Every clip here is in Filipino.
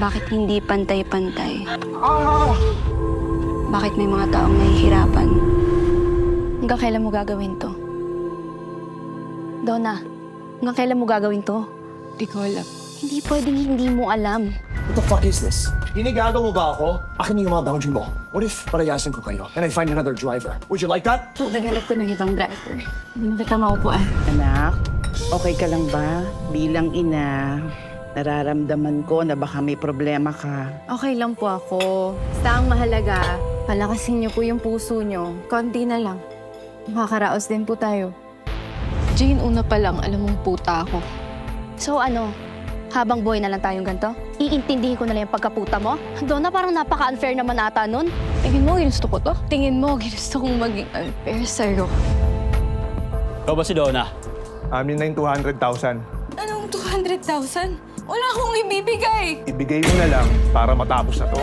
Bakit hindi pantay-pantay? Bakit may mga taong nahihirapan? Hanggang kailan mo gagawin to? Donna, hanggang kailan mo gagawin to? Di ko alam. Hindi pwedeng hindi mo alam. What the fuck is this? Hinigago mo ba ako? Akin yung mga boundary mo. What if palayasin ko kayo and I find another driver? Would you like that? Naghanap ko ng ibang driver. Hindi na kita maupuan. Anak, okay ka lang ba? Bilang ina, nararamdaman ko na baka may problema ka. Okay lang po ako. Basta ang mahalaga, palakasin niyo po yung puso niyo. Konti na lang. Makakaraos din po tayo. Jane, una pa lang, alam mong puta ako. So ano, habang buhay na lang tayong ganito? Iintindihin ko na lang yung pagkaputa mo? Donna, parang napaka-unfair naman ata nun. Tingin mo, ginusto ko to? Tingin mo, ginusto kong maging unfair sa'yo. Ikaw ba si Donna? Amin na yung 200,000. Anong 200,000? Wala akong ibibigay! Ibigay mo na lang para matapos na to.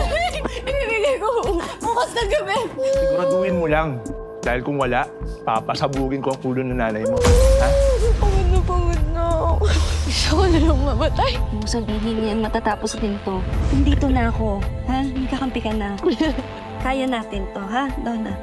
Ibibigay ko bukas na gabi! Siguraduhin mo lang. Dahil kung wala, papasabugin ko ang ulo ng nanay mo. Ha? Pagod na. Gusto ko na lang mamatay. Kung sabihin yan, matatapos din to. Nandito na ako, ha? Hindi kakampi ka na. Kaya natin to, ha, Donna?